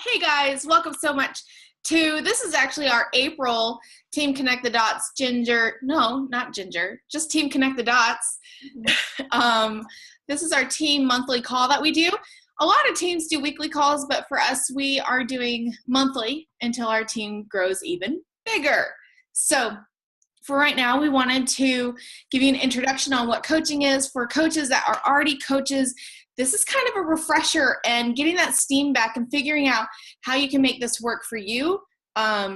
Hey guys, welcome so much to, this is actually our April Team Connect the Dots just Team Connect the Dots. This is our team monthly call that we do. A lot of teams do weekly calls, but for us, we are doing monthly until our team grows even bigger. So for right now, we wanted to give you an introduction on what coaching is. For coaches that are already coaches, this is kind of a refresher and getting that steam back and figuring out how you can make this work for you,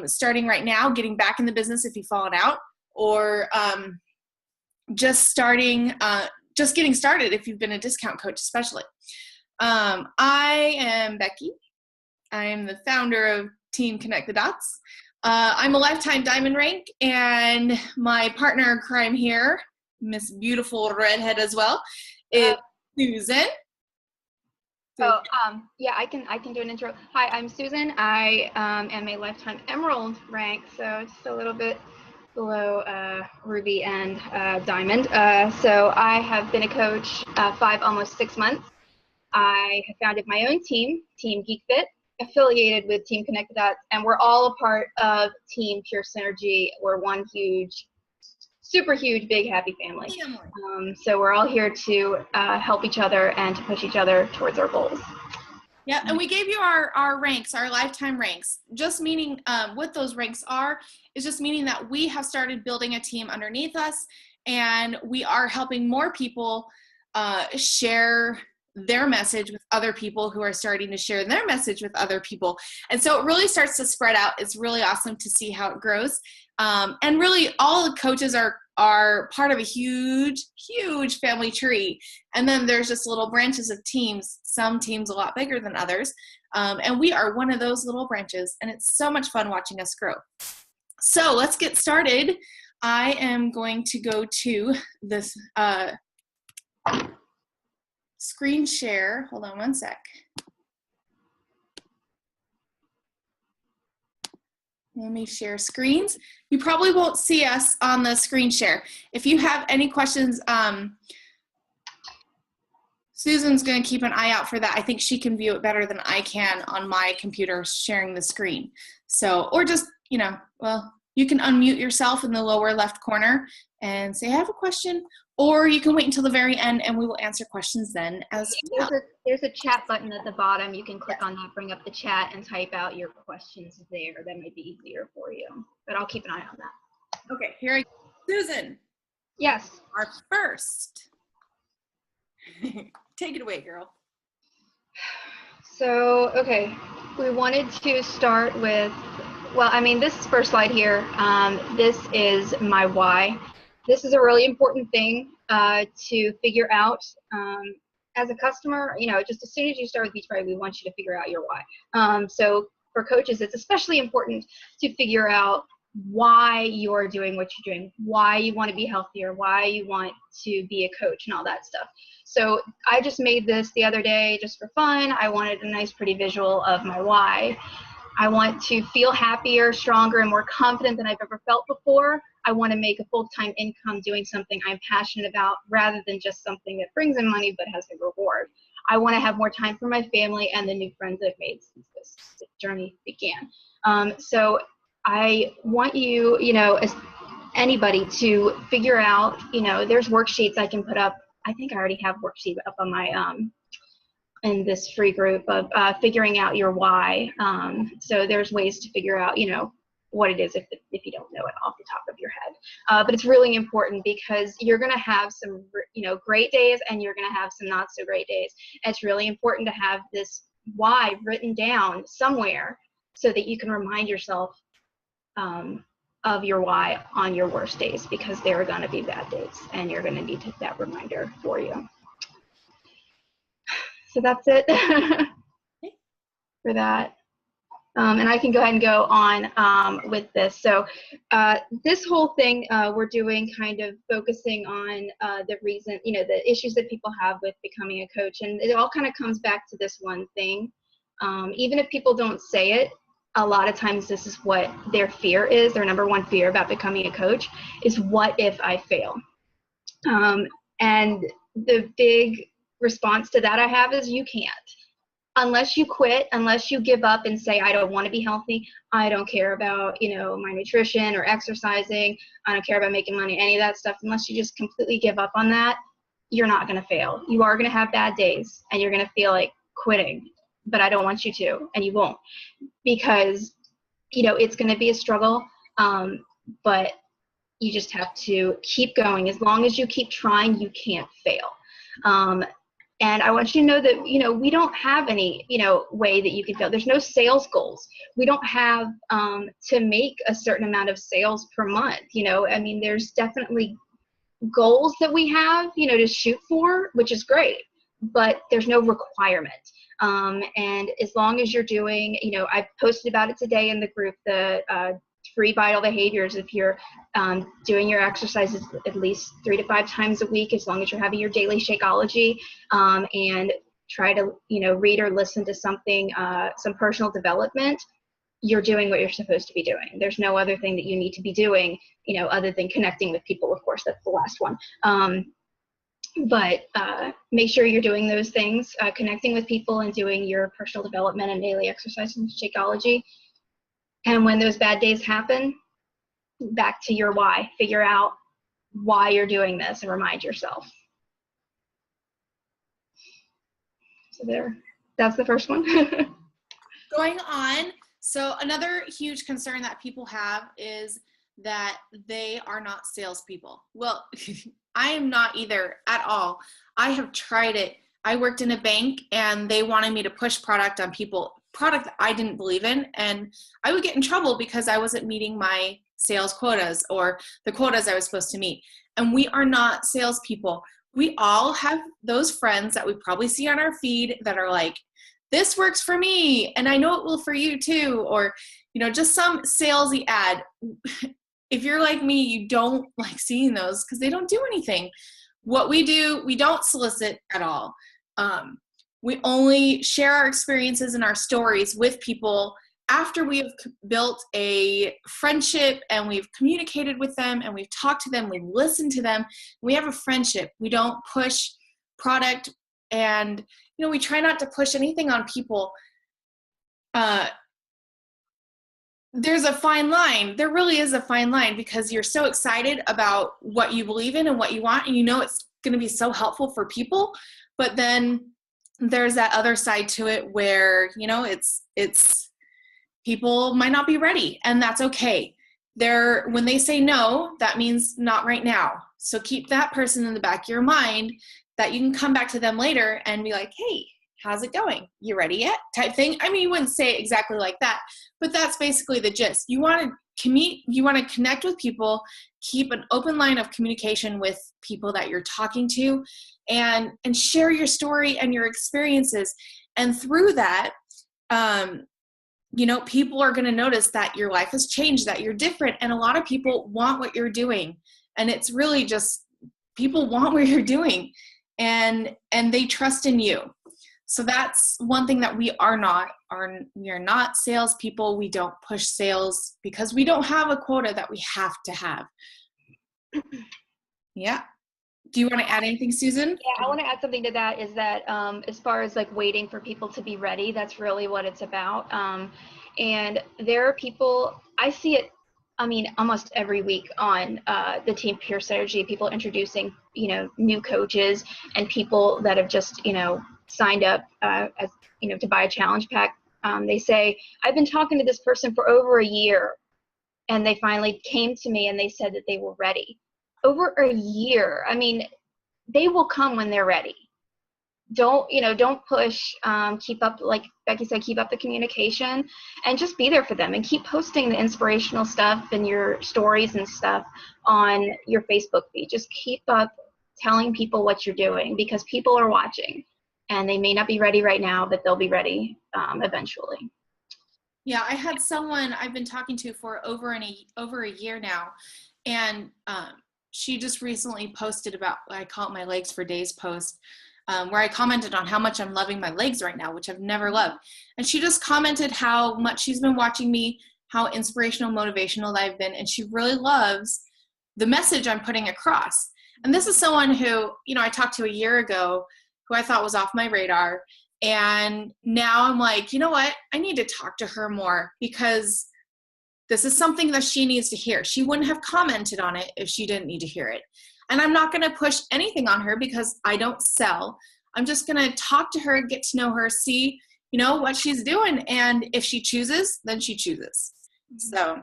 starting right now, getting back in the business if you've fallen out, or just getting started if you've been a discount coach especially. I am Becky. I am the founder of Team Connect the Dots. I'm a lifetime diamond rank, and my partner in crime here, Miss Beautiful Redhead as well, is Susan. Yeah, I can do an intro. Hi, I'm Susan. I am a lifetime emerald rank, so just a little bit below ruby and diamond. So I have been a coach almost 6 months. I have founded my own team, Team Geek Fit, affiliated with Team Connect the Dots, and we're all a part of Team Pure Synergy. We're one huge, super huge, big, happy family. So we're all here to help each other and to push each other towards our goals. Yeah, and we gave you our ranks, our lifetime ranks. Just meaning what those ranks are is just meaning that we have started building a team underneath us, and we are helping more people share their message with other people who are starting to share their message with other people. And so it really starts to spread out. It's really awesome to see how it grows. And really all the coaches are part of a huge, huge family tree. And then there's just little branches of teams, some teams a lot bigger than others. And we are one of those little branches, and it's so much fun watching us grow. So let's get started. I am going to go to this screen share. Hold on one sec. Let me share screens. You probably won't see us on the screen share. If you have any questions, Susan's going to keep an eye out for that. I think she can view it better than I can on my computer sharing the screen. So, or just, well, you can unmute yourself in the lower left corner and say, I have a question, or you can wait until the very end and we will answer questions then as well. There's a chat button at the bottom. You can click on that, bring up the chat, and type out your questions there. That might be easier for you, but I'll keep an eye on that. Okay, here I go. Susan. Yes. Our first. Take it away, girl. So, okay, we wanted to start with, this first slide here, this is my why. This is a really important thing to figure out as a customer. Just as soon as you start with Beachbody, we want you to figure out your why. So for coaches, it's especially important to figure out why you're doing what you're doing, why you want to be healthier, why you want to be a coach and all that stuff. So I just made this the other day just for fun. I wanted a nice pretty visual of my why. I want to feel happier, stronger, and more confident than I've ever felt before. I want to make a full-time income doing something I'm passionate about rather than just something that brings in money but has a reward. I want to have more time for my family and the new friends I've made since this journey began. So I want you, as anybody, to figure out, there's worksheets I can put up. I think I already have worksheets up on my in this free group of figuring out your why. So there's ways to figure out, what it is if you don't know it off the top of your head. But it's really important because you're going to have some, great days and you're going to have some not so great days. And it's really important to have this why written down somewhere so that you can remind yourself of your why on your worst days, because there are going to be bad days and you're going to need that reminder for you. So that's it for that. And I can go ahead and go on with this. So this whole thing we're doing kind of focusing on the reason, the issues that people have with becoming a coach. And it all kind of comes back to this one thing. Even if people don't say it, a lot of times this is what their fear is. Their number one fear about becoming a coach is, what if I fail? And the big response to that I have is, you can't. unless you quit, unless you give up and say, I don't want to be healthy, I don't care about, my nutrition or exercising, I don't care about making money, any of that stuff, unless you just completely give up on that, you're not going to fail. You are going to have bad days and you're going to feel like quitting, but I don't want you to, and you won't, because, it's going to be a struggle. But you just have to keep going. As long as you keep trying, you can't fail. And I want you to know that, we don't have any, way that you can fail. There's no sales goals. We don't have to make a certain amount of sales per month. There's definitely goals that we have, to shoot for, which is great, but there's no requirement. And as long as you're doing, I posted about it today in the group, the free vital behaviors. If you're doing your exercises at least 3 to 5 times a week, as long as you're having your daily Shakeology, and try to, read or listen to something, some personal development, you're doing what you're supposed to be doing. There's no other thing that you need to be doing, other than connecting with people. Of course, that's the last one. But make sure you're doing those things, connecting with people and doing your personal development and daily exercise and Shakeology. And when those bad days happen, back to your why. Figure out why you're doing this and remind yourself. So that's the first one. Going on. So another huge concern that people have is that they are not salespeople. Well, I am not either at all. I have tried it. I worked in a bank and they wanted me to push product on people, product that I didn't believe in, and I would get in trouble because I wasn't meeting my sales quotas or the quotas I was supposed to meet. And we are not salespeople. We all have those friends that we probably see on our feed that are like, this works for me and I know it will for you too, or just some salesy ad. If you're like me, you don't like seeing those because they don't do anything. What we do, we don't solicit at all. We only share our experiences and our stories with people after we have built a friendship and we've communicated with them and we've talked to them, we've listened to them, we have a friendship. We don't push product, and we try not to push anything on people. There's a fine line. There really is a fine line, because you're so excited about what you believe in and what you want, and it's going to be so helpful for people. But then there's that other side to it where, it's people might not be ready, and that's okay. When they say no, that means not right now. So keep that person in the back of your mind that you can come back to them later and be like, hey, how's it going? You ready yet? Type thing. You wouldn't say it exactly like that, but that's basically the gist. You want to connect with people, keep an open line of communication with people that you're talking to, and share your story and your experiences. And through that, people are going to notice that your life has changed, that you're different. And a lot of people want what you're doing. And it's really just, people want what you're doing, and they trust in you. So that's one thing that we are not. We are not salespeople. We don't push sales because we don't have a quota that we have to have. Yeah. Do you want to add anything, Susan? Yeah, I want to add something to that, is that as far as like waiting for people to be ready, that's really what it's about. And there are people, I see it, almost every week on the Team Pure Synergy, people introducing, new coaches and people that have just, signed up as, to buy a challenge pack. They say, I've been talking to this person for over a year, and they finally came to me and they said that they were ready. Over a year. They will come when they're ready. Don't push, keep up, like Becky said, keep up the communication and just be there for them, and keep posting the inspirational stuff and your stories and stuff on your Facebook feed. Just keep up telling people what you're doing, because people are watching and they may not be ready right now, but they'll be ready eventually. Yeah, I had someone I've been talking to for over a year now, and she just recently posted about, I call it my Legs for Days post, where I commented on how much I'm loving my legs right now, which I've never loved. And she just commented how much she's been watching me, how inspirational, motivational I've been, and she really loves the message I'm putting across. And this is someone who, I talked to a year ago, who I thought was off my radar. And now I'm like, you know what? I need to talk to her more because this is something that she needs to hear. She wouldn't have commented on it if she didn't need to hear it. And I'm not going to push anything on her because I don't sell. I'm just going to talk to her, get to know her, see, what she's doing. And if she chooses, then she chooses. So.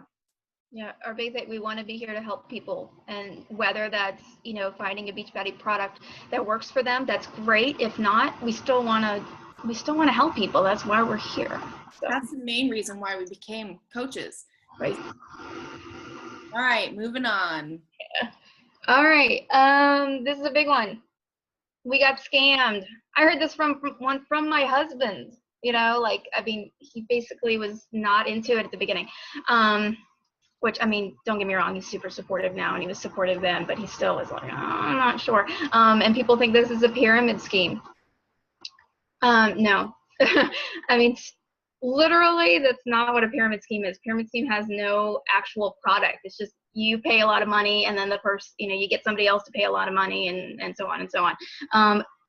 Yeah, our big thing, we want to be here to help people. And whether that's, finding a Beachbody product that works for them, that's great. If not, we still want to help people. That's why we're here. So. That's the main reason why we became coaches. Right. All right, moving on. Yeah. All right. This is a big one. We got scammed. I heard this from my husband. He basically was not into it at the beginning. Which, don't get me wrong, he's super supportive now, and he was supportive then, but he still is like, oh, I'm not sure. And people think this is a pyramid scheme. No. Literally, that's not what a pyramid scheme is. Pyramid scheme has no actual product. It's just you pay a lot of money, and then the person, you get somebody else to pay a lot of money, and so on and so on.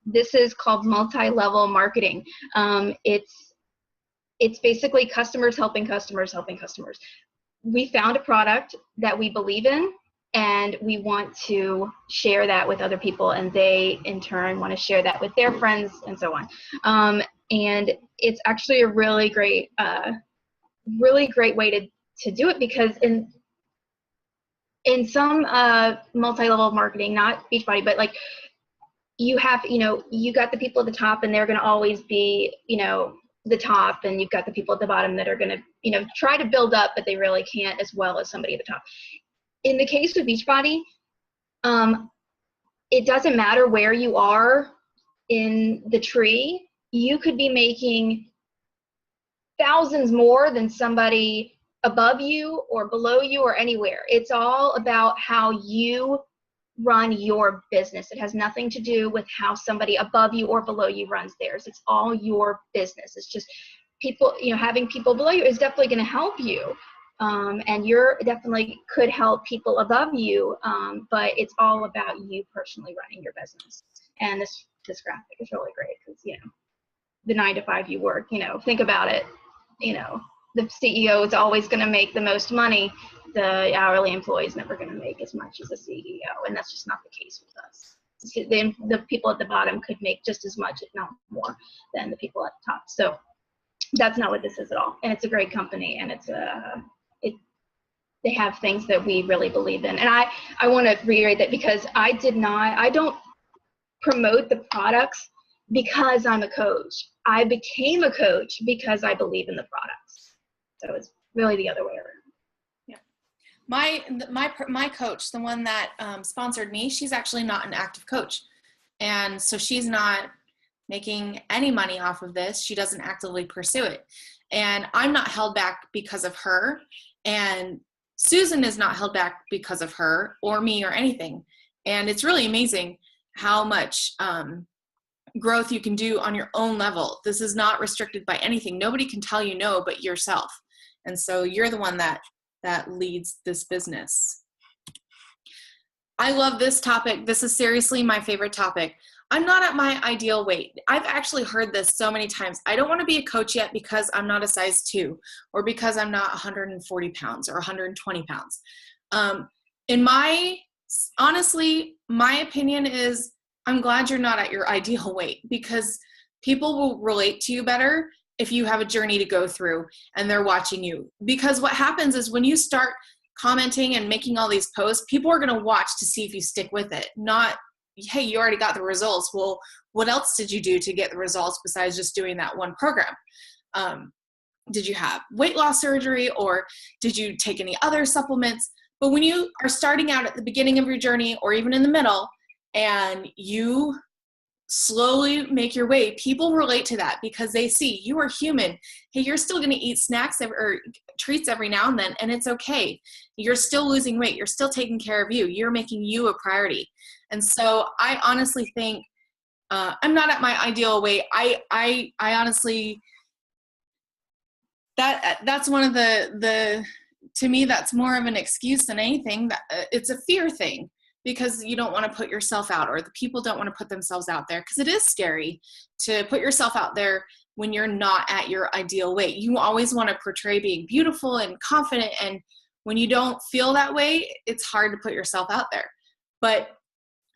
This is called multi-level marketing. It's basically customers helping customers helping customers. We found a product that we believe in, and we want to share that with other people, and they in turn want to share that with their friends and so on. And it's actually a really great way to do it, because in some multi-level marketing, not Beachbody, but like you have, you got the people at the top, and they're going to always be, the top, and you've got the people at the bottom that are going to, try to build up, but they really can't as well as somebody at the top. In the case of Beachbody, it doesn't matter where you are in the tree. You could be making thousands more than somebody above you or below you or anywhere. It's all about how you run your business. It has nothing to do with how somebody above you or below you runs theirs. It's all your business. It's just people, having people below you is definitely going to help you. And you're definitely could help people above you. But it's all about you personally running your business. And this graphic is really great because, the 9 to 5 you work, think about it, the CEO is always going to make the most money. The hourly employee is never going to make as much as a CEO, and that's just not the case with us. The people at the bottom could make just as much, if not more, than the people at the top. So that's not what this is at all. And it's a great company, and they have things that we really believe in. And I want to reiterate that, because I don't promote the products because I'm a coach. I became a coach because I believe in the products. So it's really the other way around. My coach, the one that sponsored me, she's actually not an active coach. And so she's not making any money off of this. She doesn't actively pursue it. And I'm not held back because of her. And Susan is not held back because of her or me or anything. And it's really amazing how much growth you can do on your own level. This is not restricted by anything. Nobody can tell you no but yourself. And so you're the one that leads this business. I love this topic. This is seriously my favorite topic. I'm not at my ideal weight. I've actually heard this so many times. I don't want to be a coach yet because I'm not a size 2 or because I'm not 140 pounds or 120 pounds. Honestly, my opinion is I'm glad you're not at your ideal weight, because people will relate to you better if you have a journey to go through and they're watching you. Because what happens is when you start commenting and making all these posts, people are going to watch to see if you stick with it. Not, hey, you already got the results. Well, what else did you do to get the results besides just doing that one program? Did you have weight loss surgery, or did you take any other supplements? But when you are starting out at the beginning of your journey, or even in the middle, and you slowly make your way, people relate to that because they see you are human. Hey, you're still going to eat snacks or treats every now and then, and it's okay. You're still losing weight. You're still taking care of you. You're making you a priority. And so I honestly think I'm not at my ideal weight. I honestly, that's one of the to me, that's more of an excuse than anything. It's a fear thing. because you don't want to put yourself out, or the people don't want to put themselves out there, because it is scary to put yourself out there when you're not at your ideal weight. You always want to portray being beautiful and confident, and when you don't feel that way, it's hard to put yourself out there. But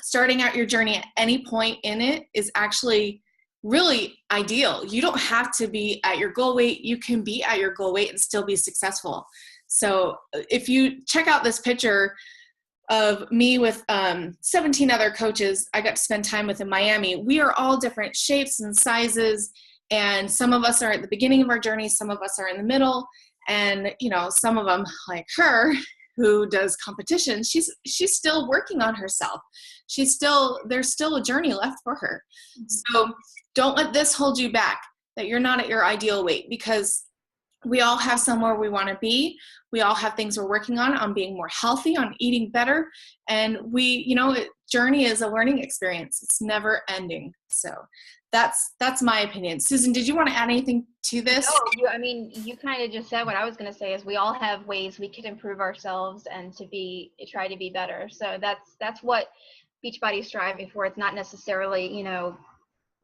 starting out your journey at any point in it is actually really ideal. You don't have to be at your goal weight. You can be at your goal weight and still be successful. So if you check out this picture of me with 17 other coaches I got to spend time with in Miami, we are all different shapes and sizes. And some of us are at the beginning of our journey. Some of us are in the middle. And, you know, some of them, like her, who does competition, she's still working on herself. There's still a journey left for her. So don't let this hold you back, that you're not at your ideal weight, because we all have somewhere we want to be. We all have things we're working on being more healthy, on eating better. And journey is a learning experience. It's never ending. So that's my opinion. Susan, did you want to add anything to this? No, you kind of just said what I was going to say, is we all have ways we could improve ourselves and try to be better. So that's what Beachbody is striving for. It's not necessarily,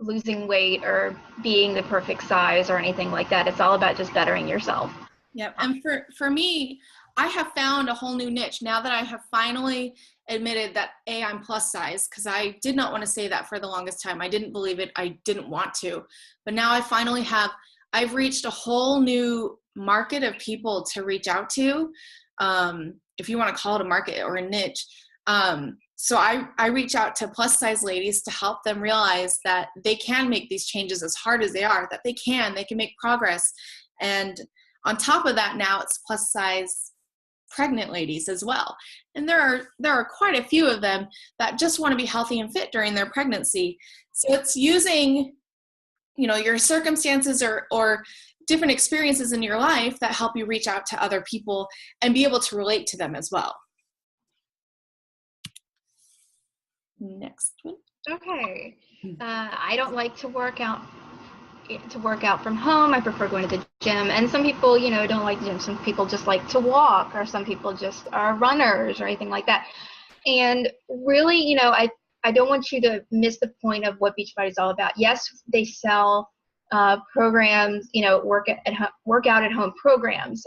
losing weight or being the perfect size or anything like that. It's all about just bettering yourself. Yep. And for me, I have found a whole new niche now that I have finally admitted that I'm plus size, because I did not want to say that for the longest time. I didn't believe it. I didn't want to. But now I finally I've reached a whole new market of people to reach out to, if you want to call it a market or a niche. So I reach out to plus size ladies to help them realize that they can make these changes, as hard as they are, that they can make progress. And on top of that, now it's plus size pregnant ladies as well. And there are quite a few of them that just want to be healthy and fit during their pregnancy. So it's using, your circumstances or different experiences in your life that help you reach out to other people and be able to relate to them as well. Next one. Okay. I don't like to work out from home. I prefer going to the gym. And some people, don't like the gym. Some people just like to walk, or some people just are runners or anything like that. And really, I don't want you to miss the point of what Beachbody is all about. Yes, they sell programs, workout at home programs.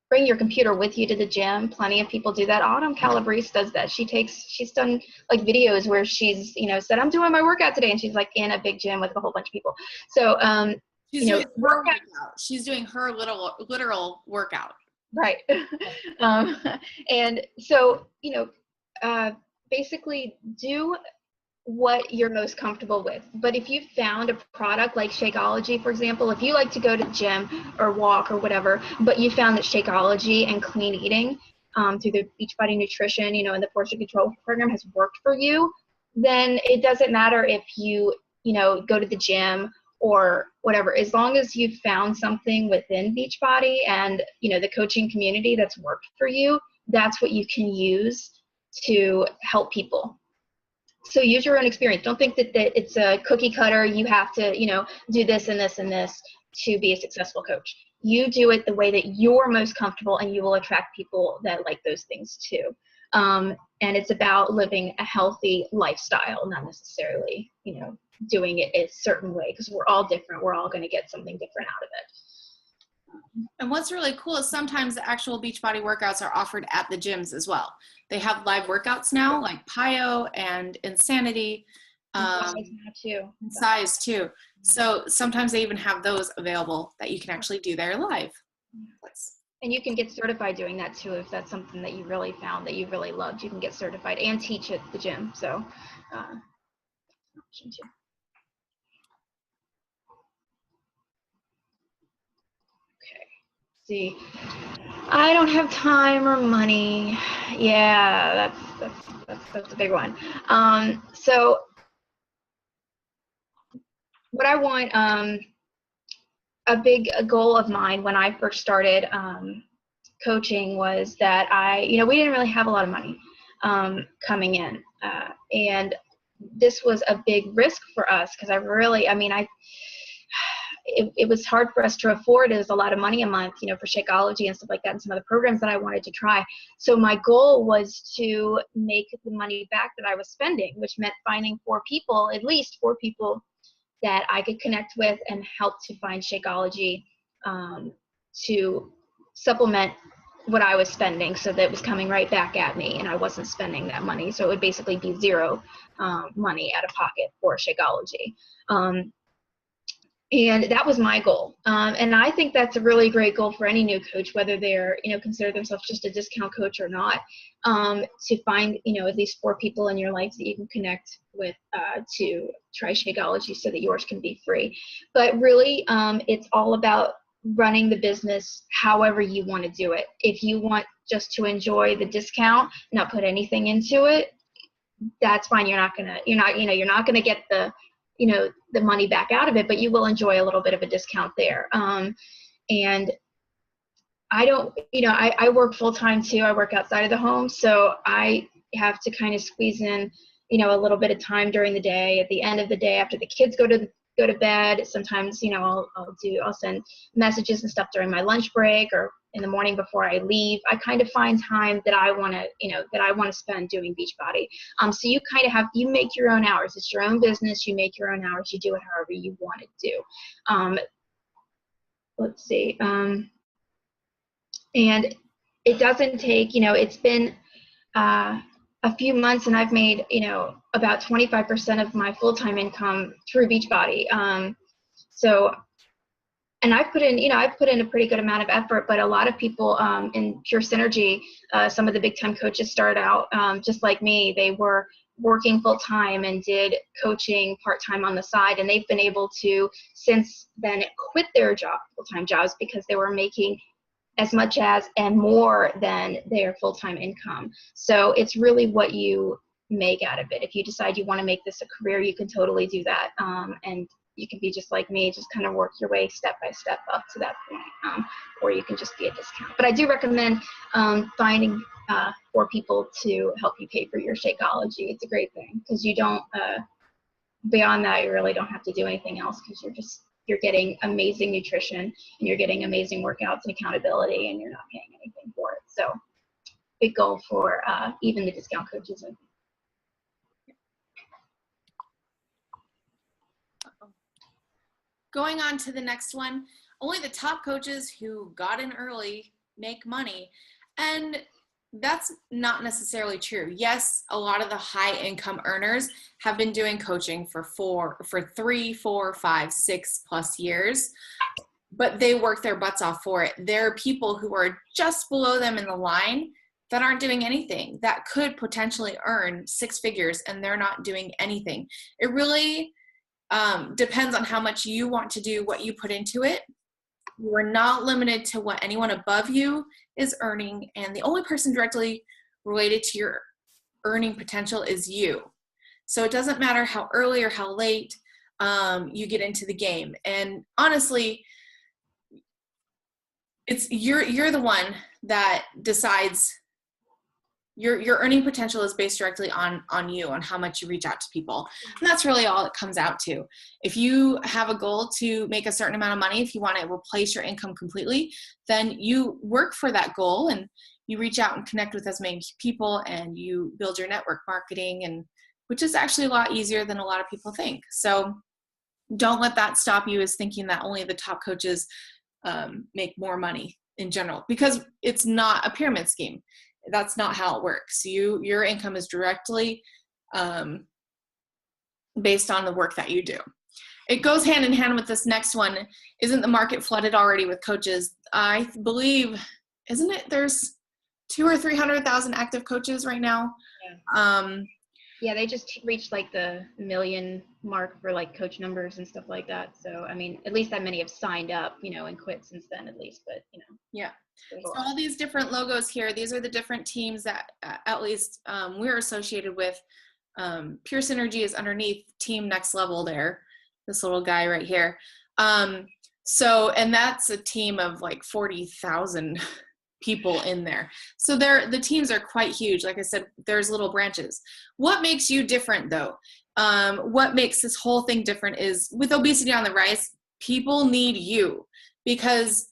Bring your computer with you to the gym. Plenty of people do that. Autumn Calabrese does that. She's done like videos where she's, said, I'm doing my workout today. And she's like in a big gym with a whole bunch of people. So, she's doing her workout. She's doing her literal workout. Right. And so, basically do what you're most comfortable with. But if you found a product like Shakeology, for example, if you like to go to the gym or walk or whatever, but you found that Shakeology and clean eating through the Beachbody nutrition, and the portion control program has worked for you, then it doesn't matter if you, go to the gym or whatever. As long as you've found something within Beachbody and, the coaching community that's worked for you, that's what you can use to help people. So use your own experience. Don't think that it's a cookie cutter. You have to, do this and this and this to be a successful coach. You do it the way that you're most comfortable, and you will attract people that like those things too. And it's about living a healthy lifestyle, not necessarily, doing it a certain way, because we're all different. We're all going to get something different out of it. And what's really cool is sometimes the actual Beachbody workouts are offered at the gyms as well. They have live workouts now, like PiYo and Insanity, Size too. So sometimes they even have those available that you can actually do there live. And you can get certified doing that too, if that's something that you really found that you really loved. You can get certified and teach at the gym. So, option too. See, I don't have time or money. Yeah, that's a big one. So what I want, a big goal of mine when I first started coaching was that we didn't really have a lot of money coming in, and this was a big risk for us, because it was hard for us to afford. It was a lot of money a month, for Shakeology and stuff like that, and some of the programs that I wanted to try. So my goal was to make the money back that I was spending, which meant finding at least four people that I could connect with and help to find Shakeology to supplement what I was spending, so that it was coming right back at me and I wasn't spending that money. So it would basically be zero money out of pocket for Shakeology. And that was my goal. And I think that's a really great goal for any new coach, whether they're, consider themselves just a discount coach or not, to find, at least four people in your life that you can connect with to try Shakeology so that yours can be free. But really, it's all about running the business however you want to do it. If you want just to enjoy the discount, not put anything into it, that's fine. You're not gonna get the money back out of it, but you will enjoy a little bit of a discount there. And I don't, I work full time too. I work outside of the home, so I have to kind of squeeze in, a little bit of time during the day. At the end of the day, after the kids go to bed, sometimes, I'll send messages and stuff during my lunch break or in the morning before I leave. I kind of find time that I want to spend doing Beachbody. So you kind of you make your own hours. It's your own business. You make your own hours. You do it however you want to do. Let's see. And it doesn't take, it's been a few months and I've made, about 25% of my full-time income through Beachbody. And I've put in a pretty good amount of effort, but a lot of people in Pure Synergy, some of the big time coaches started out just like me. They were working full time and did coaching part time on the side, and they've been able to since then quit their full time jobs because they were making as much as and more than their full time income. So it's really what you make out of it. If you decide you want to make this a career, you can totally do that, and you can be just like me, just kind of work your way step by step up to that point, or you can just be a discount. But I do recommend finding 4 people to help you pay for your Shakeology. It's a great thing because you don't, beyond that, you really don't have to do anything else because you're getting amazing nutrition and you're getting amazing workouts and accountability and you're not paying anything for it. So big goal for even the discount coaches. Going on to the next one, only the top coaches who got in early make money. And that's not necessarily true. Yes, a lot of the high income earners have been doing coaching for 3, 4, 5, 6+ years, but they work their butts off for it. There are people who are just below them in the line that aren't doing anything that could potentially earn 6 figures and they're not doing anything. It really depends on how much you want to do, what you put into it. You are not limited to what anyone above you is earning, and the only person directly related to your earning potential is you. So it doesn't matter how early or how late you get into the game. And honestly, you're the one that decides. Your earning potential is based directly on you, on how much you reach out to people. And that's really all it comes out to. If you have a goal to make a certain amount of money, if you want to replace your income completely, then you work for that goal and you reach out and connect with as many people and you build your network marketing, and which is actually a lot easier than a lot of people think. So don't let that stop you as thinking that only the top coaches make more money in general, because it's not a pyramid scheme. That's not how it works. Your income is directly based on the work that you do. It goes hand in hand with this next one. Isn't the market flooded already with coaches? I believe, isn't it? There's 200,000 or 300,000 active coaches right now. Yeah. Yeah, they just reached like the 1 million mark for like coach numbers and stuff like that. So, I mean, at least that many have signed up, and quit since then at least, but Yeah. So all these different logos here, these are the different teams that at least we're associated with. Pure Synergy is underneath Team Next Level there, this little guy right here. And that's a team of like 40,000 people in there. So the teams are quite huge. Like I said, there's little branches. What makes you different though? What makes this whole thing different is with obesity on the rise, people need you, because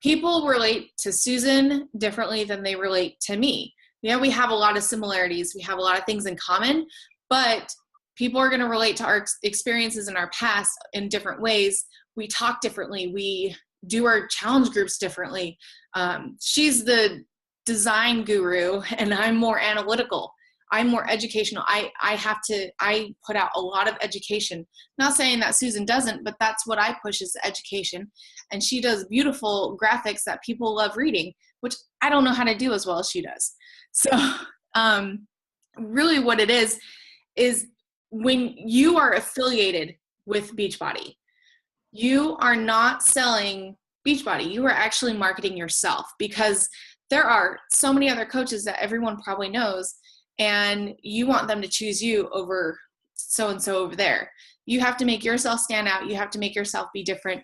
people relate to Susan differently than they relate to me. Yeah, we have a lot of similarities. We have a lot of things in common, but people are going to relate to our experiences in our past in different ways. We talk differently. We do our challenge groups differently. She's the design guru and I'm more analytical. I'm more educational. I put out a lot of education. Not saying that Susan doesn't, but that's what I push is education. And she does beautiful graphics that people love reading, which I don't know how to do as well as she does. So really what it is when you are affiliated with Beachbody, you are not selling Beachbody. You are actually marketing yourself, because there are so many other coaches that everyone probably knows, and you want them to choose you over so-and-so over there. You have to make yourself stand out. You have to make yourself be different.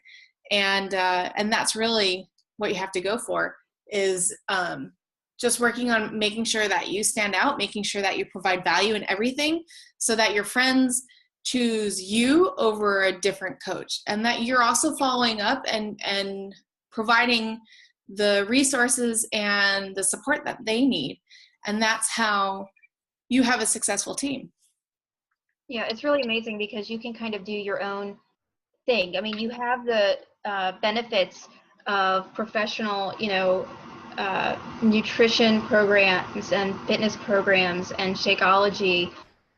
And that's really what you have to go for, is just working on making sure that you stand out, making sure that you provide value in everything, so that your friends choose you over a different coach, and that you're also following up and providing the resources and the support that they need. And that's how you have a successful team. Yeah, it's really amazing because you can kind of do your own thing. I mean, you have the benefits of professional, nutrition programs and fitness programs and Shakeology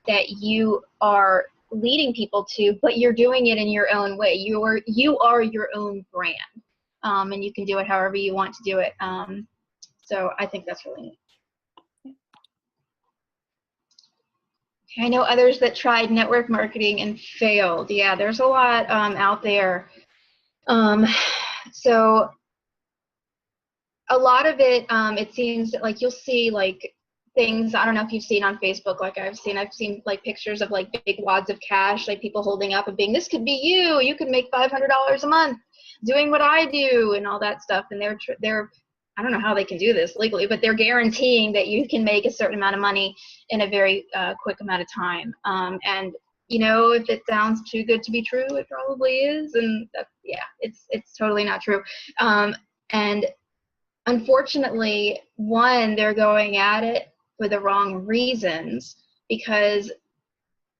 that you are leading people to, but you're doing it in your own way. You are your own brand, and you can do it however you want to do it. So I think that's really neat. I know others that tried network marketing and failed. Yeah, there's a lot out there. So a lot of it, it seems like you'll see like things, I don't know if you've seen on Facebook, like I've seen like pictures of like big wads of cash, like people holding up and being, this could be you could make $500 a month doing what I do and all that stuff. And they're I don't know how they can do this legally, but they're guaranteeing that you can make a certain amount of money in a very quick amount of time. And if it sounds too good to be true, it probably is. And it's totally not true. And unfortunately, one, they're going at it for the wrong reasons, because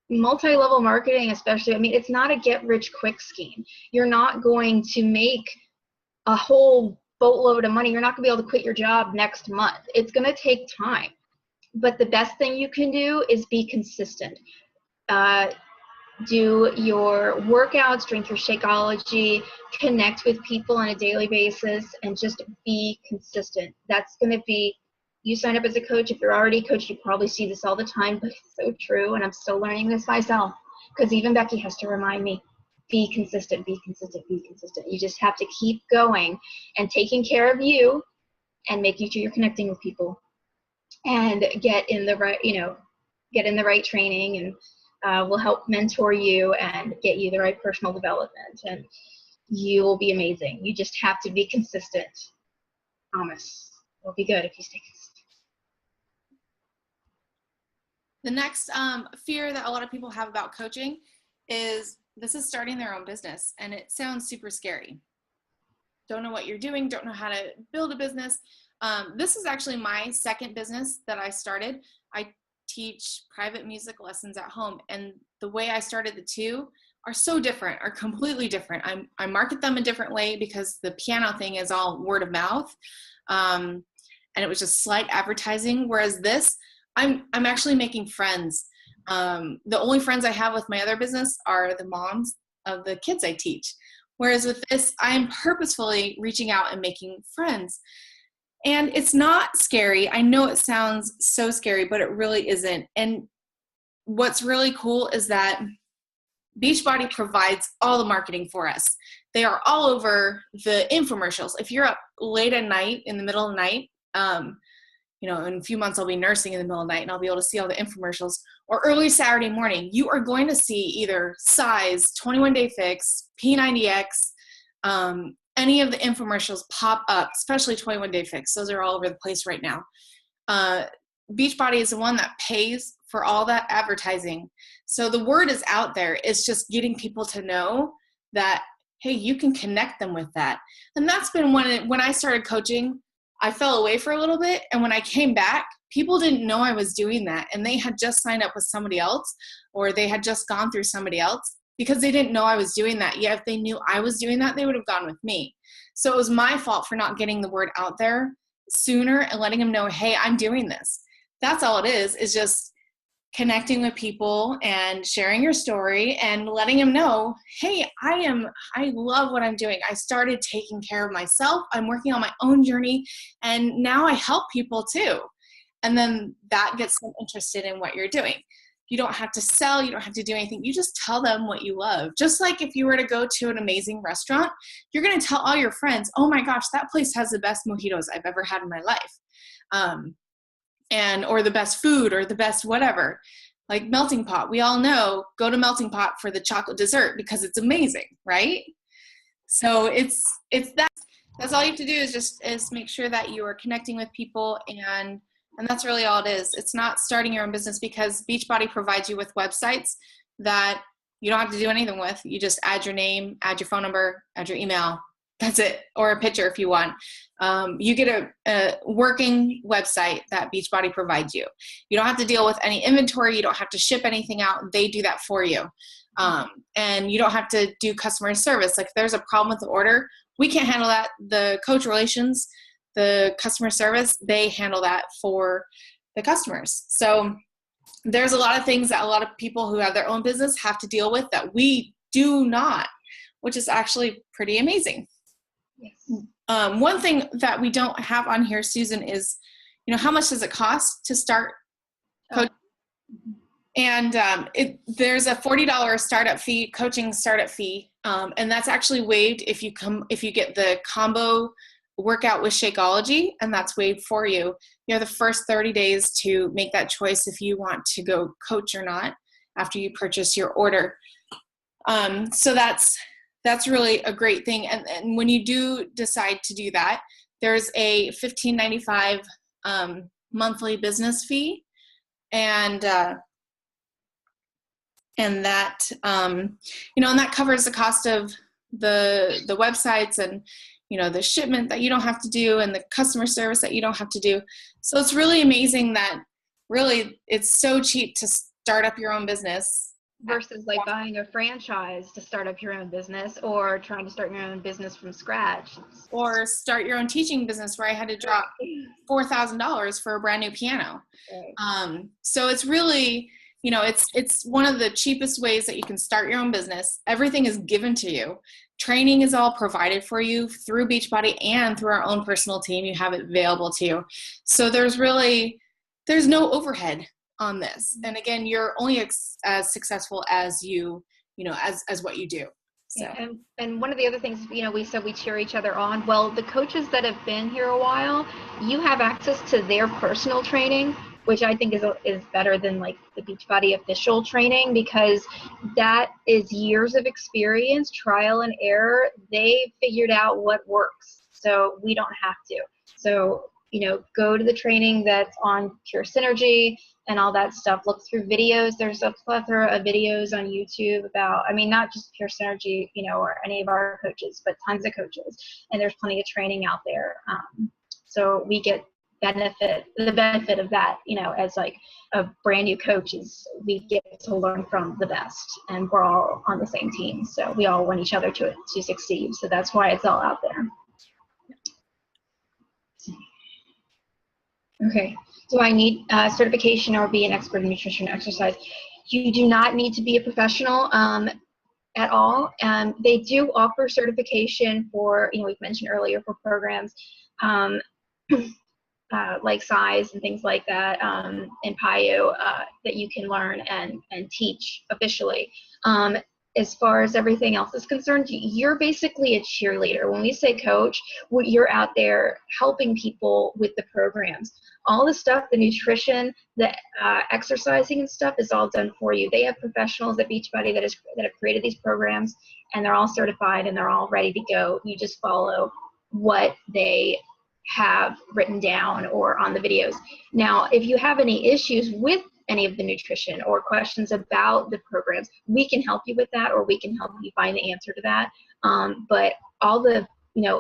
multi-level marketing, especially, I mean, it's not a get-rich-quick scheme. You're not going to make a whole boatload of money. You're not going to be able to quit your job next month. It's going to take time. But the best thing you can do is be consistent. Do your workouts, drink your Shakeology, connect with people on a daily basis, and just be consistent. That's going to be, you sign up as a coach. If you're already a coach, you probably see this all the time, but it's so true. And I'm still learning this myself, because even Becky has to remind me, be consistent, be consistent, be consistent. You just have to keep going and taking care of you and making sure you're connecting with people and get in the right training, and we'll help mentor you and get you the right personal development, and you will be amazing. You just have to be consistent. Promise. It'll be good if you stay consistent. The next fear that a lot of people have about coaching is this is starting their own business, and it sounds super scary. Don't know what you're doing, don't know how to build a business. This is actually my second business that I started. I teach private music lessons at home, and the way I started the two are so different, are completely different. I market them a different way because the piano thing is all word of mouth, and it was just slight advertising, whereas this, I'm actually making friends. The only friends I have with my other business are the moms of the kids I teach. Whereas with this, I'm purposefully reaching out and making friends. And it's not scary. I know it sounds so scary, but it really isn't. And what's really cool is that Beachbody provides all the marketing for us. They are all over the infomercials. If you're up late at night, in the middle of the night, in a few months I'll be nursing in the middle of the night and I'll be able to see all the infomercials, or early Saturday morning, you are going to see either Size, 21 Day Fix, P90X, any of the infomercials pop up, especially 21 Day Fix. Those are all over the place right now. Beachbody is the one that pays for all that advertising. So the word is out there. It's just getting people to know that hey, you can connect them with that. And that's been when I started coaching, I fell away for a little bit. And when I came back, people didn't know I was doing that. And they had just signed up with somebody else, or they had just gone through somebody else because they didn't know I was doing that. Yet if they knew I was doing that, they would have gone with me. So it was my fault for not getting the word out there sooner and letting them know, hey, I'm doing this. That's all it is just connecting with people and sharing your story and letting them know, hey, I love what I'm doing. I started taking care of myself. I'm working on my own journey, and now I help people too. And then that gets them interested in what you're doing. You don't have to sell. You don't have to do anything. You just tell them what you love. Just like if you were to go to an amazing restaurant, you're going to tell all your friends, oh my gosh, that place has the best mojitos I've ever had in my life. Or the best food or the best whatever. Like Melting Pot, we all know, go to Melting Pot for the chocolate dessert because it's amazing, right? So it's that's all you have to do is make sure that you are connecting with people, and that's really all it is. It's not starting your own business, because Beachbody provides you with websites that you don't have to do anything with. You just add your name, add your phone number, add your email. That's it, or a picture if you want. You get a working website that Beachbody provides you. You don't have to deal with any inventory. You don't have to ship anything out. They do that for you. And you don't have to do customer service. Like if there's a problem with the order, we can't handle that. The coach relations, the customer service, they handle that for the customers. So there's a lot of things that a lot of people who have their own business have to deal with that we do not, which is actually pretty amazing. Yes. One thing that we don't have on here, Susan, is, how much does it cost to start coaching? And there's a $40 startup fee, coaching startup fee, and that's actually waived if you get the combo workout with Shakeology, and that's waived for you. You have the first 30 days to make that choice if you want to go coach or not after you purchase your order. So that's really a great thing. And when you do decide to do that, there's a $15.95 monthly business fee, and that and that covers the cost of the websites and the shipment that you don't have to do and the customer service that you don't have to do. So it's really amazing that really it's so cheap to start up your own business versus like buying a franchise to start up your own business, or trying to start your own business from scratch, or start your own teaching business where I had to drop $4,000 for a brand new piano. Right. So it's really, it's one of the cheapest ways that you can start your own business. Everything is given to you. Training is all provided for you through Beachbody and through our own personal team. You have it available to you. So there's no overhead on this. And again, you're only as successful as as what you do. So. And one of the other things, we said we cheer each other on. Well, the coaches that have been here a while, you have access to their personal training, which I think is better than like the Beachbody official training, because that is years of experience, trial and error. They figured out what works, so we don't have to. So, go to the training that's on Pure Synergy and all that stuff. Look through videos. There's a plethora of videos on YouTube about, not just Pure Synergy, or any of our coaches, but tons of coaches. And there's plenty of training out there. So we get the benefit of that, as like a brand new coach, is we get to learn from the best, and we're all on the same team. So we all want each other to succeed. So that's why it's all out there. Okay. Do I need certification or be an expert in nutrition and exercise? You do not need to be a professional at all. They do offer certification for, we've mentioned earlier, for programs like size and things like that in PIO that you can learn and teach officially. As far as everything else is concerned, you're basically a cheerleader. When we say coach, you're out there helping people with the programs. All the stuff, the nutrition, the exercising and stuff is all done for you. They have professionals at Beachbody that have created these programs, and they're all certified and they're all ready to go. You just follow what they have written down or on the videos. Now, if you have any issues with any of the nutrition or questions about the programs, we can help you with that, or we can help you find the answer to that. But all the,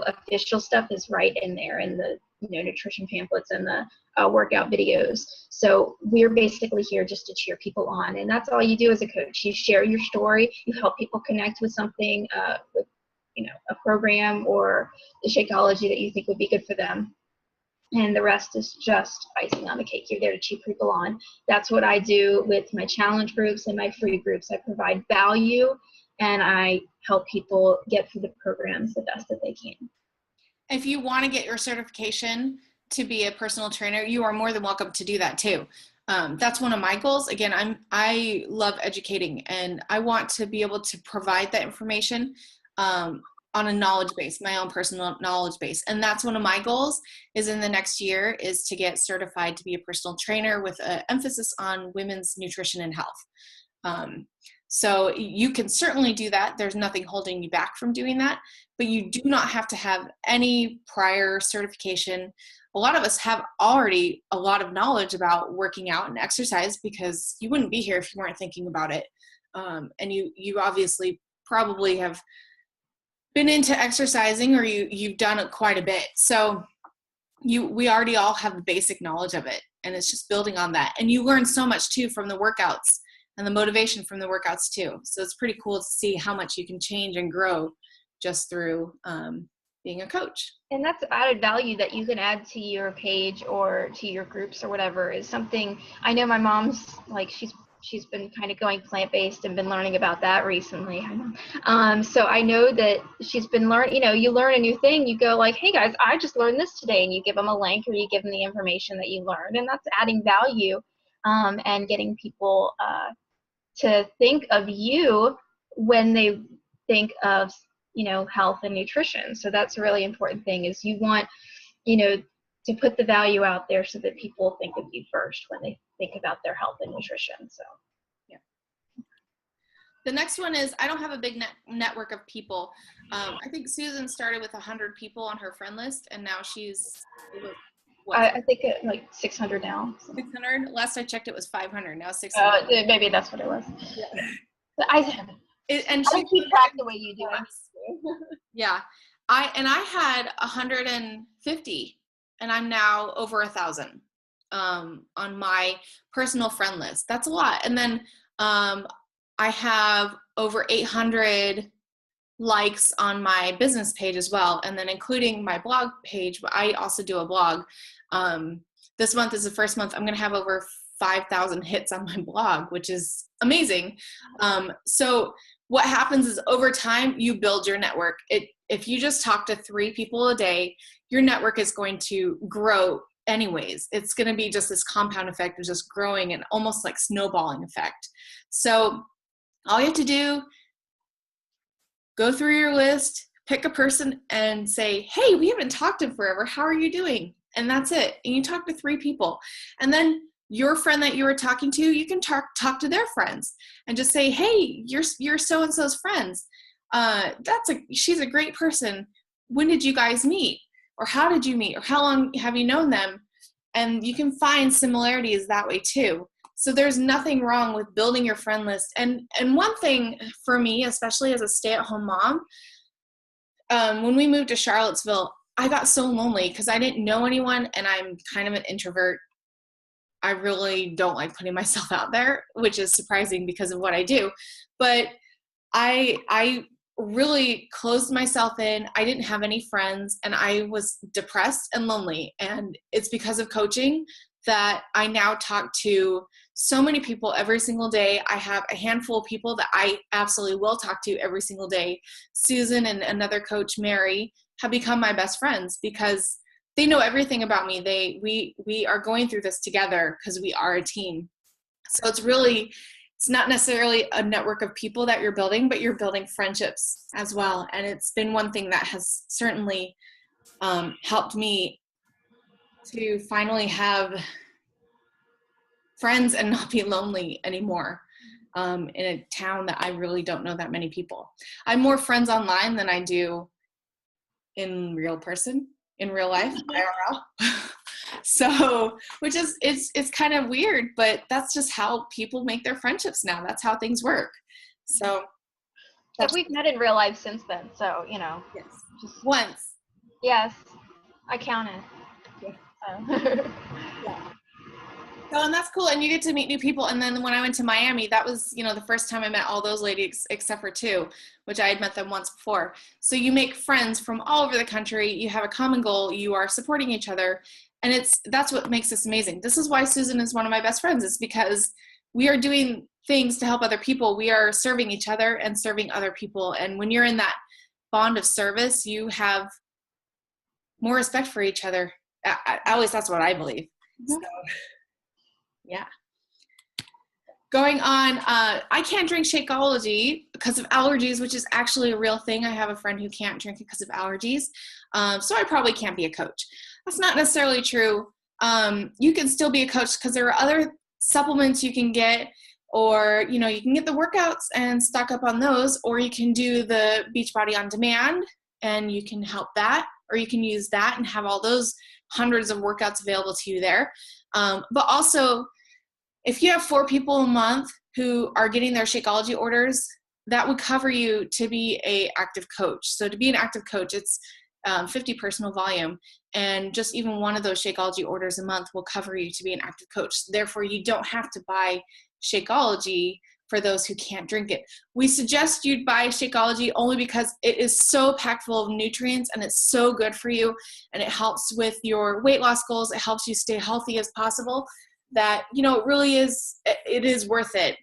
official stuff is right in there in the, nutrition pamphlets and the workout videos. So we're basically here just to cheer people on. And that's all you do as a coach. You share your story. You help people connect with something, with, a program or the Shakeology that you think would be good for them. And the rest is just icing on the cake. You're there to cheer people on. That's what I do with my challenge groups and my free groups. I provide value and I help people get through the programs the best that they can. If you want to get your certification to be a personal trainer, you are more than welcome to do that too. That's one of my goals. Again, I love educating and I want to be able to provide that information on a knowledge base, my own personal knowledge base. And that's one of my goals is in the next year is to get certified to be a personal trainer with an emphasis on women's nutrition and health. So you can certainly do that. There's nothing holding you back from doing that, but you do not have to have any prior certification. A lot of us have already a lot of knowledge about working out and exercise because you wouldn't be here if you weren't thinking about it. And you obviously probably have been into exercising or you've done it quite a bit. So we already all have the basic knowledge of it and it's just building on that. And you learn so much too from the workouts and the motivation from the workouts too. So it's pretty cool to see how much you can change and grow just through being a coach. And that's added value that you can add to your page or to your groups or whatever is something. I know my mom's like, she's been kind of going plant-based and been learning about that recently. So I know that she's been learning, you learn a new thing, you go like, hey guys, I just learned this today, and you give them a link or you give them the information that you learned, and that's adding value and getting people to think of you when they think of, health and nutrition. So that's a really important thing is you want, to put the value out there so that people think of you first when they think about their health and nutrition. So, yeah. The next one is, I don't have a big network of people. I think Susan started with 100 people on her friend list, and now she's, I think like 600 now. So. 600? Last I checked, it was 500. Now 600. Maybe that's what it was. Yeah. But I don't keep track the way you do it. Yeah. I had 150. And I'm now over 1,000 on my personal friend list. That's a lot. And then I have over 800 likes on my business page as well. And then including my blog page, I also do a blog. This month is the first month I'm going to have over 5,000 hits on my blog, which is amazing. So what happens is over time, you build your network. If you just talk to 3 people a day, your network is going to grow anyways. It's going to be just this compound effect of just growing and almost like snowballing effect. So all you have to do, go through your list, pick a person and say, hey, we haven't talked in forever. How are you doing? And that's it. And you talk to 3 people. And then your friend that you were talking to, you can talk to their friends and just say, hey, you're so-and-so's friends. She's a great person. When did you guys meet? Or how did you meet? Or how long have you known them? And you can find similarities that way too. So there's nothing wrong with building your friend list. And one thing for me, especially as a stay-at-home mom, when we moved to Charlottesville, I got so lonely because I didn't know anyone and I'm kind of an introvert. I really don't like putting myself out there, which is surprising because of what I do. But I really closed myself in. I didn't have any friends and I was depressed and lonely. And it's because of coaching that I now talk to so many people every single day. I have a handful of people that I absolutely will talk to every single day. Susan and another coach, Mary, have become my best friends because they know everything about me. We are going through this together because we are a team. So it's not necessarily a network of people that you're building, but you're building friendships as well. And it's been one thing that has certainly helped me to finally have friends and not be lonely anymore in a town that I really don't know that many people. I have more friends online than I do in real life, IRL. So, which is, it's kind of weird, but that's just how people make their friendships now. That's how things work. So Except we've met in real life since then, so, you know. Yes. Just, Once. yes, I counted. Yeah. So. Yeah. So, and that's cool. And you get to meet new people. And then when I went to Miami, that was, you know, the first time I met all those ladies, except for two, which I had met them once before. So you make friends from all over the country. You have a common goal. You are supporting each other. And that's what makes this amazing. This is why Susan is one of my best friends. It's because we are doing things to help other people. We are serving each other and serving other people. And when you're in that bond of service, you have more respect for each other. At least that's what I believe. Mm-hmm. So, yeah. Going on, I can't drink Shakeology because of allergies, which is actually a real thing. I have a friend who can't drink it because of allergies. So I probably can't be a coach. That's not necessarily true. You can still be a coach because there are other supplements you can get, or, you know, you can get the workouts and stock up on those, or you can do the Beachbody on demand and you can help that, or you can use that and have all those hundreds of workouts available to you there. But also, if you have 4 people a month who are getting their Shakeology orders, that would cover you to be an active coach. So to be an active coach, it's 50 personal volume, and just even one of those Shakeology orders a month will cover you to be an active coach. Therefore, you don't have to buy Shakeology for those who can't drink it. We suggest you buy Shakeology only because it is so packed full of nutrients and it's so good for you, and it helps with your weight loss goals. It helps you stay healthy as possible. That, you know, it is worth it.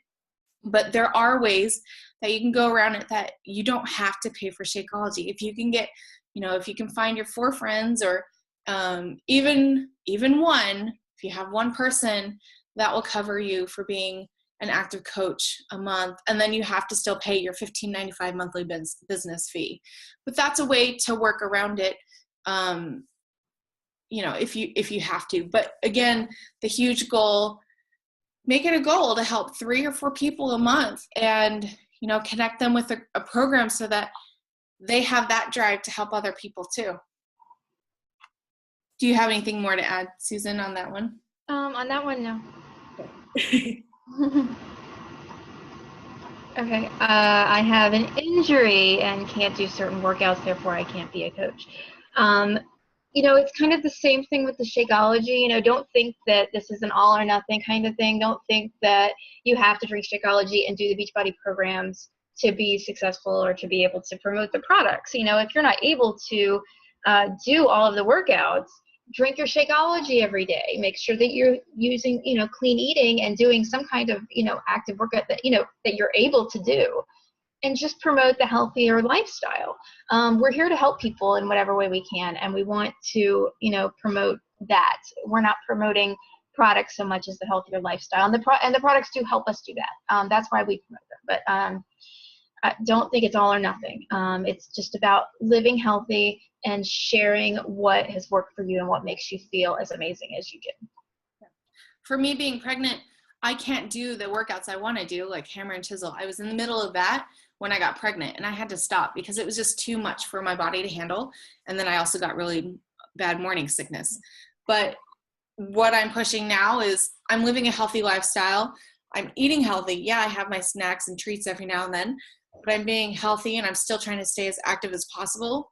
But there are ways that you can go around it that you don't have to pay for Shakeology. If you can get, you know, if you can find your 4 friends, or even one, if you have one person, that will cover you for being an active coach a month, and then you have to still pay your $15.95 monthly business fee. But that's a way to work around it. You know, if you have to. But again, the huge goal, make it a goal to help 3 or 4 people a month, and, you know, connect them with a program so that they have that drive to help other people too. Do you have anything more to add, Susan, on that one? On that one, no. Okay. Okay, I have an injury and can't do certain workouts, therefore I can't be a coach. You know, it's kind of the same thing with the Shakeology. You know, don't think that this is an all or nothing kind of thing. Don't think that you have to drink Shakeology and do the Beachbody programs to be successful or to be able to promote the products. You know, if you're not able to do all of the workouts, drink your Shakeology every day. Make sure that you're using, you know, clean eating and doing some kind of, you know, active workout that, you know, that you're able to do, and just promote the healthier lifestyle. We're here to help people in whatever way we can, and we want to, you know, promote that. We're not promoting products so much as the healthier lifestyle, and the products do help us do that. That's why we promote them. But I don't think it's all or nothing. It's just about living healthy and sharing what has worked for you and what makes you feel as amazing as you do. For me, being pregnant, I can't do the workouts I want to do, like hammer and chisel. I was in the middle of that when I got pregnant, and I had to stop because it was just too much for my body to handle. And then I also got really bad morning sickness. But what I'm pushing now is I'm living a healthy lifestyle. I'm eating healthy. Yeah, I have my snacks and treats every now and then, but I'm being healthy, and I'm still trying to stay as active as possible,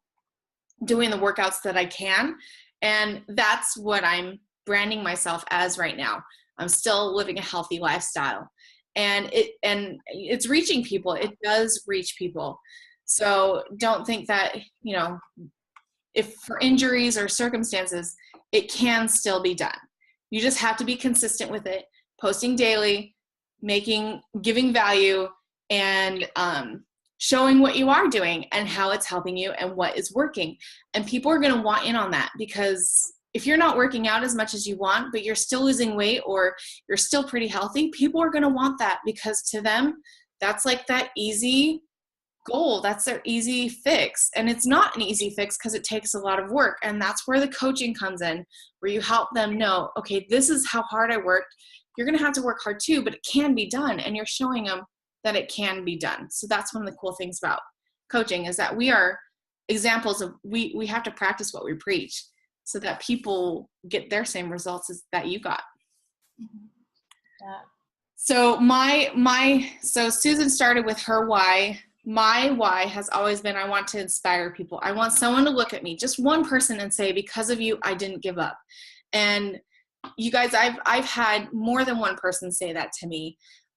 doing the workouts that I can. And that's what I'm branding myself as right now. I'm still living a healthy lifestyle, and it's reaching people. It does reach people. So don't think that, you know, if for injuries or circumstances, it can still be done. You just have to be consistent with it, posting daily, giving value, and showing what you are doing and how it's helping you and what is working. And people are going to want in on that, because if you're not working out as much as you want, but you're still losing weight or you're still pretty healthy, people are going to want that, because to them, that's like that easy goal. That's their easy fix. And it's not an easy fix because it takes a lot of work. And that's where the coaching comes in, where you help them know, okay, this is how hard I worked. You're going to have to work hard too, but it can be done. And you're showing them that it can be done. So that's one of the cool things about coaching, is that we are examples of, we have to practice what we preach, so that people get their same results as that you got. Yeah. So so Susan started with her why my why has always been, I want to inspire people. I want someone to look at me, just one person, and say, because of you, I didn't give up. And you guys, I've had more than one person say that to me.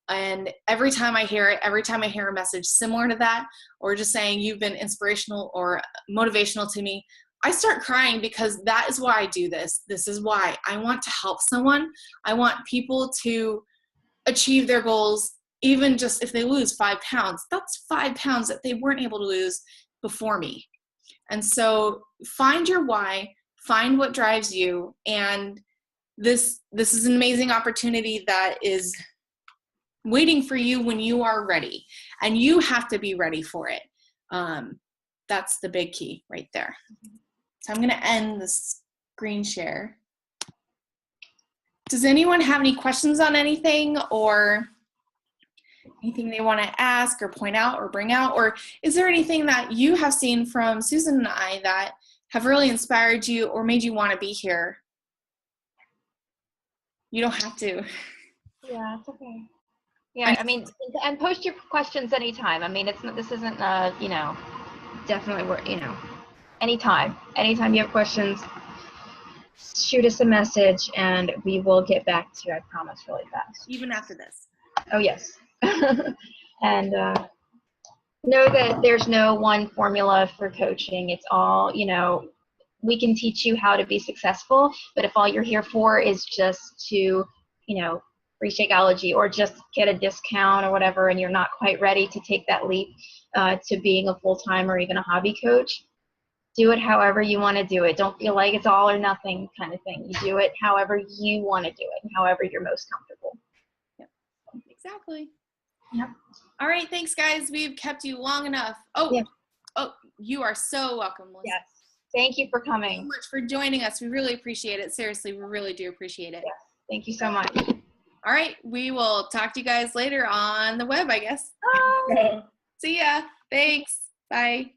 And every time I hear it, every time I hear a message similar to that, or just saying you've been inspirational or motivational to me, I start crying, because that is why I do this. This is why I want to help someone. I want people to achieve their goals, even just if they lose 5 pounds. That's 5 pounds that they weren't able to lose before me. And so find your why, find what drives you, and this is an amazing opportunity that is waiting for you when you are ready, and you have to be ready for it. That's the big key right there. So I'm going to end the screen share. Does anyone have any questions on anything, or anything they want to ask or point out or bring out? Or is there anything that you have seen from Susan and I that have really inspired you or made you want to be here? You don't have to. Yeah, it's okay. Yeah, I mean, and post your questions anytime. I mean, it's not, this isn't, you know, definitely, you know, anytime you have questions, shoot us a message and we will get back to you, I promise, really fast. Even after this. Oh, yes. And know that there's no one formula for coaching. It's all, you know, we can teach you how to be successful, but if all you're here for is just to, you know, free Shakeology or just get a discount or whatever, and you're not quite ready to take that leap to being a full-time or even a hobby coach, do it however you want to do it. Don't feel like it's all or nothing kind of thing. You do it however you want to do it and however you're most comfortable. Yep. Exactly. Yep. All right. Thanks, guys. We've kept you long enough. Oh, yeah. Oh, you are so welcome, Melissa. Yes. Thank you for coming. Thank you so much for joining us. We really appreciate it. Seriously, we really do appreciate it. Yes. Thank you so much. All right. We will talk to you guys later on the web, I guess. Bye. See ya. Thanks. Bye.